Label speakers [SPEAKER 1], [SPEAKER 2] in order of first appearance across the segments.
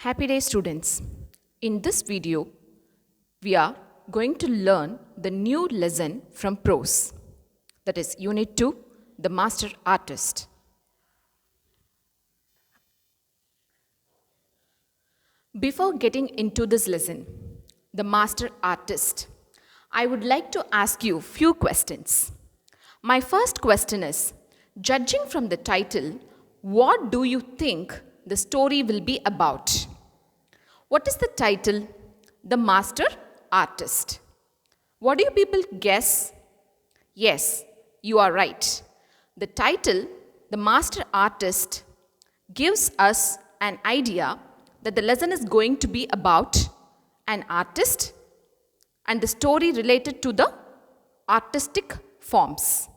[SPEAKER 1] Happy day students. In this video, we are going to learn the new lesson from prose. That is Unit 2, The Master Artist. Before getting into this lesson, The Master Artist, I would like to ask you a few questions. My first question is, judging from the title, what do you think the story will be about? What is the title? The Master Artist. What do you people guess? Yes, you are right. The title, The Master Artist, gives us an idea that the lesson is going to be about an artist and the story related to the artistic forms.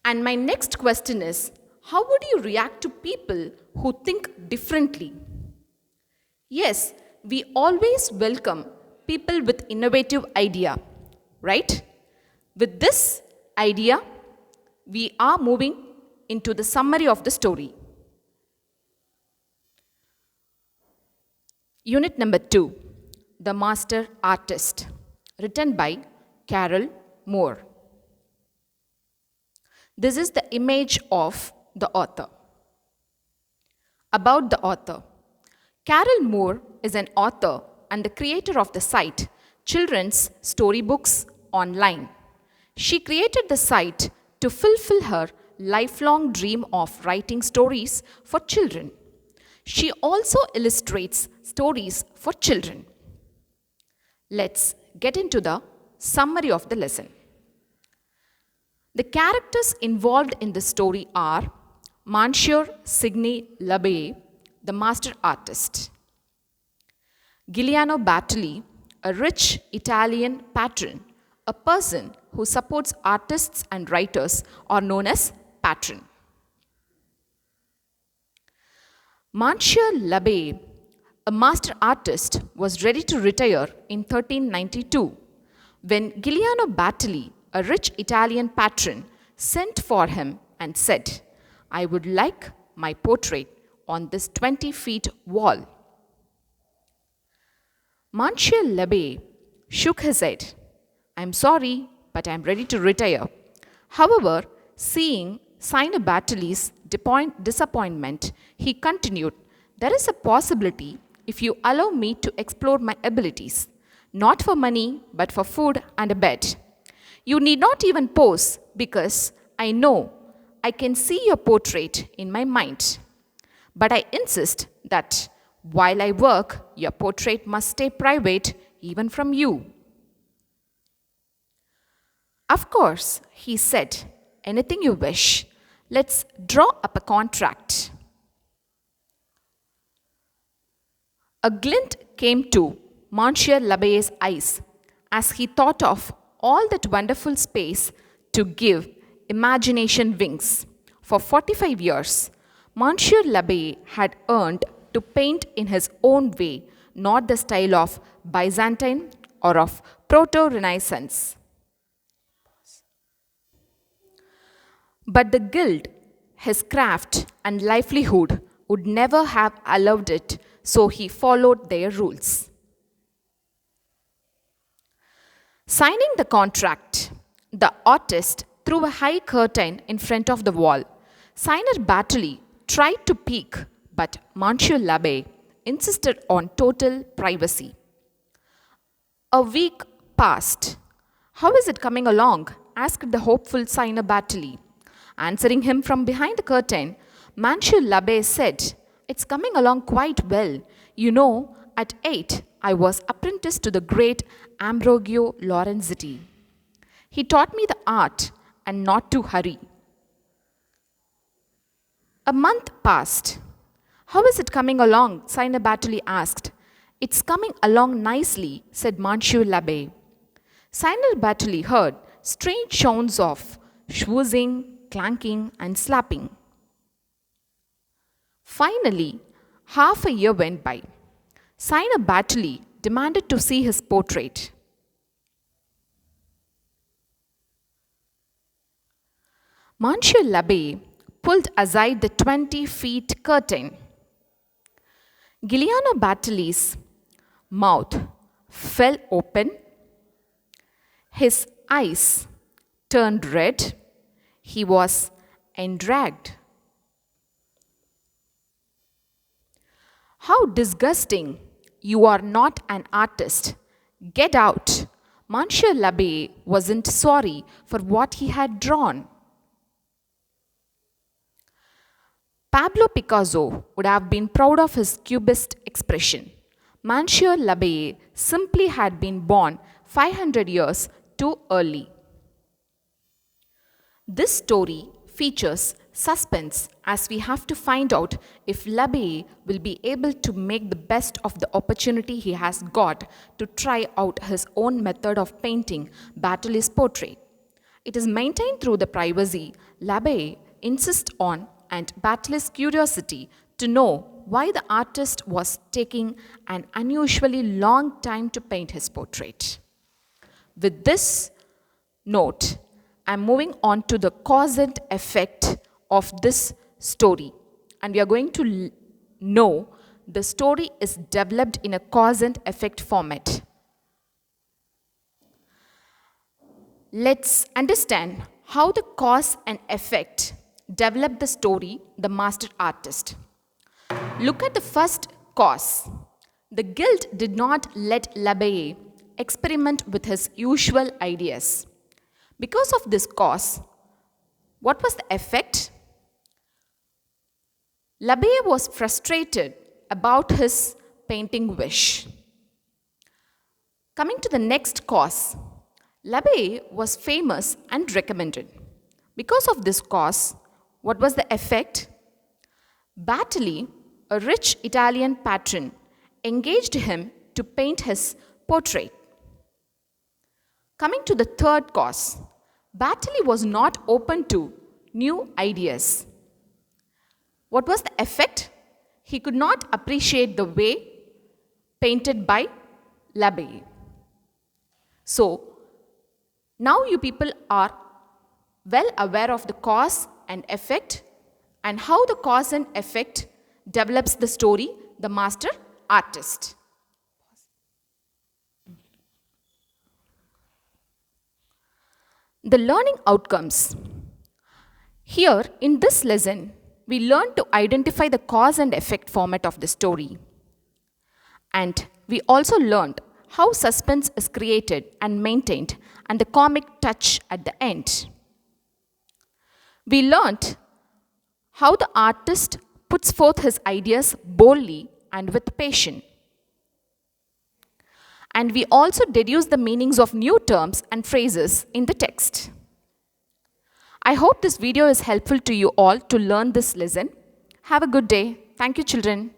[SPEAKER 1] And my next question is, how would you react to people who think differently? Yes, we always welcome people with innovative idea, right? With this idea, we are moving into the summary of the story. Unit number 2, The Master Artist, written by Carol Moore. This is the image of the author. About the author. Carol Moore is an author and the creator of the site Children's Storybooks Online. She created the site to fulfill her lifelong dream of writing stories for children. She also illustrates stories for children. Let's get into the summary of the lesson. The characters involved in the story are Monsieur Sidney Labelle, the master artist; Giuliano Bartoli, a rich Italian patron, a person who supports artists and writers are known as patron. Monsieur Labelle, a master artist, was ready to retire in 1392 when Giuliano Bartoli, a rich Italian patron, sent for him and said, "I would like my portrait on this 20-feet wall." Monsieur Labelle shook his head. "I'm sorry, but I'm ready to retire." However, seeing Signer Bartoli's disappointment, he continued, "There is a possibility if you allow me to explore my abilities, not for money, but for food and a bed. You need not even pose because I know I can see your portrait in my mind. But I insist that while I work, your portrait must stay private even from you." "Of course," he said, "anything you wish. Let's draw up a contract." A glint came to Monsieur Labelle's eyes as he thought of all that wonderful space to give imagination wings. For 45 years, Monsieur Labelle had earned to paint in his own way, not the style of Byzantine or of Proto-Renaissance. But the guild, his craft and livelihood, would never have allowed it, so he followed their rules. Signing the contract, the artist threw a high curtain in front of the wall. Signer Bartoli tried to peek, but Monsieur Labelle insisted on total privacy. A week passed. "How is it coming along?" asked the hopeful Signer Bartoli. Answering him from behind the curtain, Monsieur Labelle said, "It's coming along quite well. You know, at 8, I was apprenticed to the great Ambrogio Lorenzetti. He taught me the art and not to hurry." A month passed. "How is it coming along?" Signer Bartoli asked. "It's coming along nicely," said Monsieur Labelle. Signer Bartoli heard strange sounds of swooshing, clanking, and slapping. Finally, half a year went by. Signer Bartoli demanded to see his portrait. Monsieur Labelle pulled aside the 20-feet curtain. Giuliano Bartoli's mouth fell open, his eyes turned red, he was enraged. How disgusting! You are not an artist. Get out! Monsieur l'Abbé wasn't sorry for what he had drawn. Pablo Picasso would have been proud of his cubist expression. Monsieur l'Abbé simply had been born 500 years too early. This story features suspense as we have to find out if l'Abbé will be able to make the best of the opportunity he has got to try out his own method of painting Bartoli's portrait. It is maintained through the privacy l'Abbé insists on and Bartoli's curiosity to know why the artist was taking an unusually long time to paint his portrait. With this note, I'm moving on to the cause and effect of this story. And we are going to know the story is developed in a cause and effect format. Let's understand how the cause and effect develop the story, the master artist. Look at the first cause. The guild did not let l'Abbé experiment with his usual ideas. Because of this cause, what was the effect? L'Abbé was frustrated about his painting wish. Coming to the next cause, l'Abbé was famous and recommended. Because of this cause, what was the effect? Bartoli, a rich Italian patron, engaged him to paint his portrait. Coming to the third cause, Bartoli was not open to new ideas. What was the effect? He could not appreciate the way painted by l'Abbé. So, now you people are well aware of the cause and effect and how the cause and effect develops the story, the master artist. The learning outcomes. Here in this lesson, we learned to identify the cause and effect format of the story. And we also learned how suspense is created and maintained and the comic touch at the end. We learned how the artist puts forth his ideas boldly and with passion. And we also deduced the meanings of new terms and phrases in the text. I hope this video is helpful to you all to learn this lesson. Have a good day. Thank you, children.